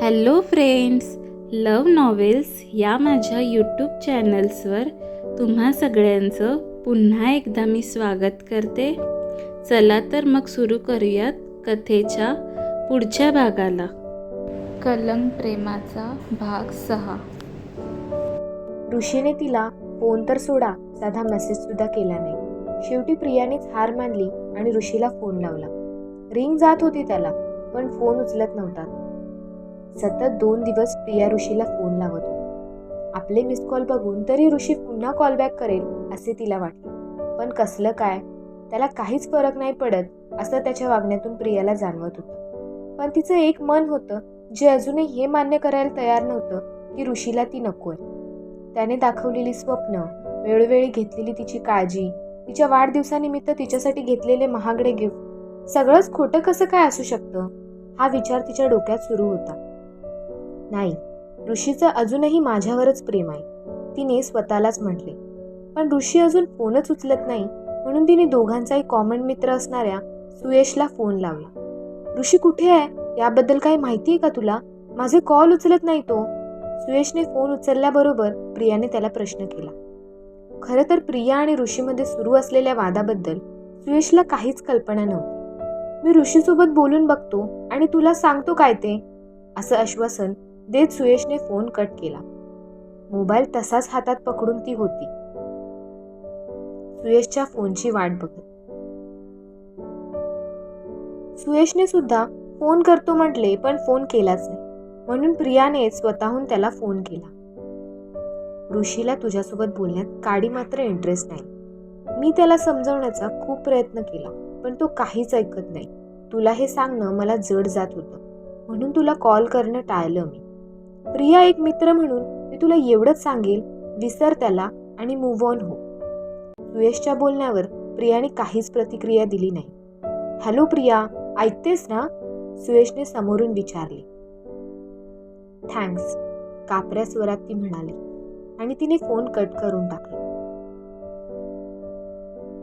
Hello friends, love novels या माझ्या YouTube चॅनल्सवर तुम्हा सगळ्यांचं पुन्हा एकदा मी स्वागत करते. चला तर मग सुरू करूयात कथेच्या पुढच्या भागाला. कलंक प्रेमाचा भाग 6. ऋषीने तिला फोन तर सोडा साधा मेसेज सुद्धा केला नाही. शेवटी प्रियानेच हार मानली आणि ऋषीला फोन लावला. रिंग जात होती त्याला, पण फोन उचलत नव्हता. सतत 2 दिवस प्रिया ऋषीला फोन लावत होती. आपले मिस कॉल बघून तरी ऋषी पुन्हा कॉल बॅक करेल असे तिला वाटले, पण कसलं काय, त्याला काहीच फरक नाही पडत असं त्याच्या वागण्यातून प्रियाला जाणवत होतं. पण तिचं एक मन होतं जे अजूनही हे मान्य करायला तयार नव्हतं की ऋषीला ती नकोय. त्याने दाखवलेली स्वप्न, वेळोवेळी घेतलेली तिची काळजी, तिच्या वाढदिवसानिमित्त तिच्यासाठी घेतलेले महागडे गिफ्ट, सगळंच खोटं कसं काय असू शकतं हा विचार तिच्या डोक्यात सुरू होता. नाही, ऋषीचं अजूनही माझ्यावरच प्रेम आहे, तिने स्वतःलाच म्हटले. पण ऋषी अजून फोनच उचलत नाही, म्हणून तिने दोघांचाही कॉमन मित्र असणाऱ्या सुयशला फोन लावला. ऋषी कुठे आहे याबद्दल काही माहिती आहे का तुला? माझे कॉल उचलत नाही तो. सुयशने फोन उचलल्याबरोबर प्रियाने त्याला प्रश्न केला. खरं तर प्रिया आणि ऋषीमध्ये सुरू असलेल्या वादाबद्दल सुयशला काहीच कल्पना नव्हती. मी ऋषीसोबत बोलून बघतो आणि तुला सांगतो काय ते, असं आश्वासन देत सुयशने फोन कट केला. मोबाईल तसाच हातात पकडून ती होती, सुयशच्या फोनची वाट बघत. सुयशने सुद्धा फोन करतो म्हटले, पण फोन केलाच नाही. म्हणून प्रियाने स्वतःहून त्याला फोन केला. ऋषीला तुझ्यासोबत बोलण्यात काडी मात्र इंटरेस्ट नाही. मी त्याला समजवण्याचा खूप प्रयत्न केला, पण तो काहीच ऐकत नाही. तुला हे सांगणं मला जड जात होतं, म्हणून तुला कॉल करणं टाळलं मी. प्रिया, एक मित्र म्हणून मी तुला एवढंच सांगेल, विसर त्याला आणि मूव्ह ऑन हो. सुयशच्या बोलण्यावर प्रियाने काहीच प्रतिक्रिया दिली नाही. हॅलो प्रिया, ऐकतेस ना? सुयशने समोरून विचारले. थँक्स, कापऱ्या स्वरात ती म्हणाली आणि तिने फोन कट करून टाकला.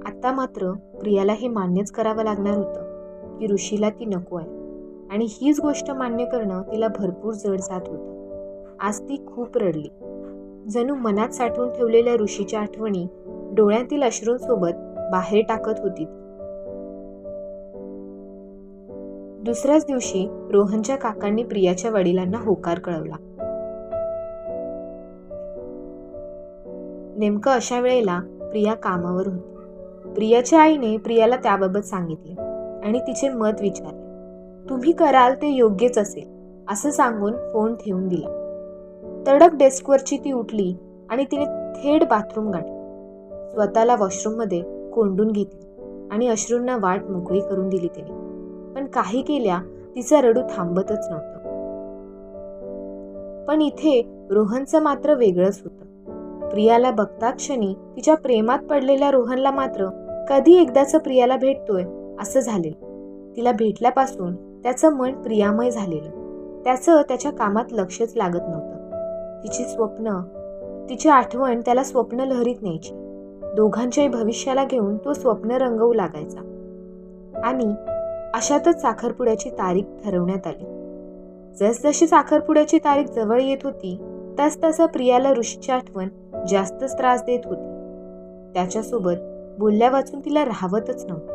आता मात्र प्रियाला हे मान्यच करावं लागणार होतं की ऋषीला ती नको आहे, आणि हीच गोष्ट मान्य करणं तिला भरपूर जड जात होतं. आज ती खूप रडली. जणू मनात साठवून ठेवलेल्या ऋषीच्या आठवणी डोळ्यातील अश्रूंसोबत बाहेर टाकत होती. दुसऱ्याच दिवशी रोहनच्या काकांनी प्रियाच्या वडिलांना होकार कळवला. नेमकं अशा वेळेला प्रिया कामावर होती. प्रियाच्या आईने प्रियाला त्याबाबत सांगितले आणि तिचे मत विचारले. तुम्ही कराल ते योग्यच असेल असं सांगून फोन ठेवून दिला. तडक डेस्कवरची ती उठली आणि तिने थेट बाथरूम गाठली. स्वतःला वॉशरूममध्ये कोंडून घेतली आणि अश्रूंना वाट मोकळी करून दिली तिने. पण काही केल्या तिचं रडू थांबतच नव्हतं. पण इथे रोहनचं मात्र वेगळंच होतं. प्रियाला बघता क्षणी तिच्या प्रेमात पडलेल्या रोहनला मात्र कधी एकदाचं प्रियाला भेटतोय असं झालेलं. तिला भेटल्यापासून त्याचं मन प्रियामय झालेलं. त्याचं त्याच्या कामात लक्षच लागत नव्हतं. तिची स्वप्न, तिची आठवण त्याला स्वप्न लहरीत न्यायची. दोघांच्याही भविष्याला घेऊन तो स्वप्न रंगवू लागायचा. आणि अशातच साखरपुड्याची तारीख ठरवण्यात आली. जसजशी साखरपुड्याची तारीख जवळ येत होती तसतसं प्रियाला ऋषीची आठवण जास्तच त्रास देत होती. त्याच्यासोबत बोलल्या वाचून तिला राहवतच नव्हतं.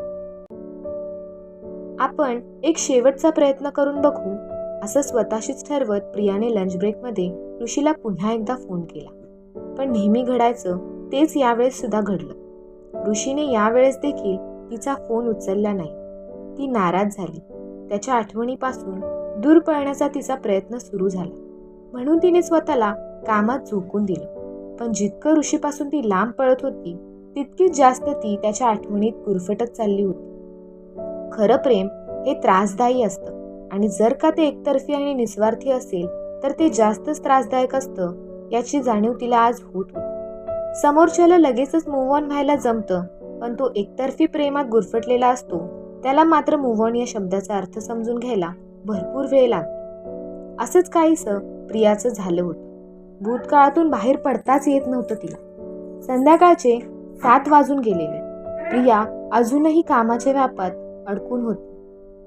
आपण एक शेवटचा प्रयत्न करून बघू असं स्वतःशीच ठरवत प्रियाने लंच ब्रेकमध्ये ऋषीला पुन्हा एकदा फोन केला. पण नेहमी घडायचं तेच यावेळेस सुद्धा घडलं. ऋषीने यावेळेस देखील तिचा फोन उचलला नाही. ती नाराज झाली. त्याच्या आठवणीपासून दूर पळण्याचा तिचा प्रयत्न सुरू झाला, म्हणून तिने स्वतःला कामात झोकून दिलं. पण जितकं ऋषीपासून ती लांब पळत होती तितकीच जास्त ती त्याच्या आठवणीत गुरफटत चालली होती. खरं प्रेम हे त्रासदायी असतं, आणि जर का ते एकतर्फी आणि निस्वार्थी असेल तर ते जास्तच त्रासदायक असतं याची जाणीव तिला आज होत होती. समोरच्याला लगेचच मूव्ह ऑन व्हायला जमतं, पण तो एकतर्फी प्रेमात गुरफटलेला असतो त्याला मात्र मूव्ह ऑन या शब्दाचा अर्थ समजून घ्यायला भरपूर वेळ लागतो. असंच काहीसं प्रियाचं झालं होतं. भूतकाळातून बाहेर पडताच येत नव्हतं तिला. संध्याकाळचे 7 वाजून गेलेले. प्रिया अजूनही कामाच्या व्यापात अडकून होती.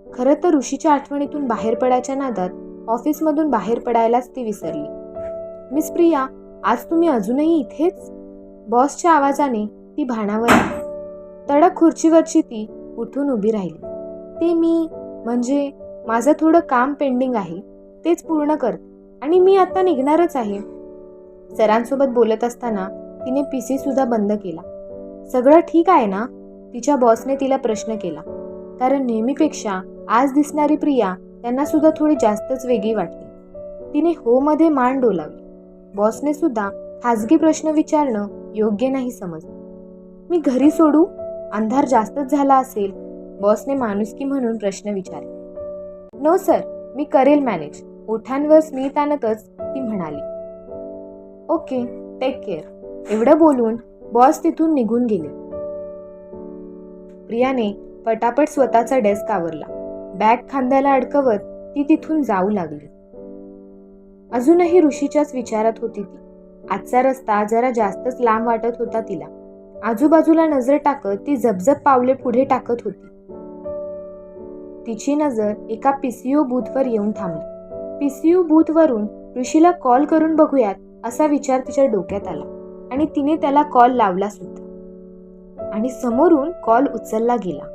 खरं तर ऋषीच्या आठवणीतून बाहेर पडायच्या नादात ऑफिसमधून बाहेर पडायलाच ती विसरली. मिस प्रिया, आज तुम्ही अजूनही इथेच? बॉसच्या आवाजाने ती भानावर आली. तडक खुर्चीवरची ती उठून उभी राहिली. ते मी म्हणजे माझं थोडं काम पेंडिंग आहे, तेच पूर्ण कर आणि मी आता निघणारच आहे. सरांसोबत बोलत असताना तिने PC सुद्धा बंद केला. सगळं ठीक आहे ना? तिच्या बॉसने तिला प्रश्न केला, कारण नेहमीपेक्षा आज दिसणारी प्रिया त्यांना सुद्धा थोडी जास्तच वेगळी वाटली. तिने हो मध्ये मान डोलावली. बॉसने सुद्धा खाजगी प्रश्न विचारणं योग्य नाही समजलं. मी घरी सोडू? अंधार जास्तच झाला असेल, बॉसने माणुसकी म्हणून प्रश्न विचारला. नो सर, मी करेल मॅनेज, ओठांवर स्मित आणतच ती म्हणाली. Okay, take care. एवढं बोलून बॉस तिथून निघून गेले. प्रियाने पटापट स्वतःचा डेस्क आवरला. बॅग खांद्याला अडकवत ती तिथून जाऊ लागली. अजूनही ऋषीच्याच विचारात होती ती. आजचा रस्ता जरा जास्तच लांब वाटत होता तिला. आजूबाजूला नजर टाकत ती झपझप पावले पुढे टाकत होती. तिची नजर एका PCO बूथवर येऊन थांबली. PCO बूथवरून ऋषीला कॉल करून बघूयात असा विचार तिच्या डोक्यात आला आणि तिने त्याला कॉल लावला सुद्धा. आणि समोरून कॉल उचलला गेला.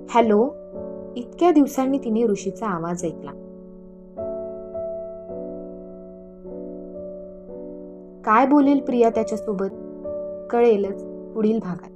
हॅलो. इतक्या दिवसांनी तिने ऋषीचा आवाज ऐकला. काय बोलेल प्रिया त्याच्यासोबत? कळेलच पुढील भागात.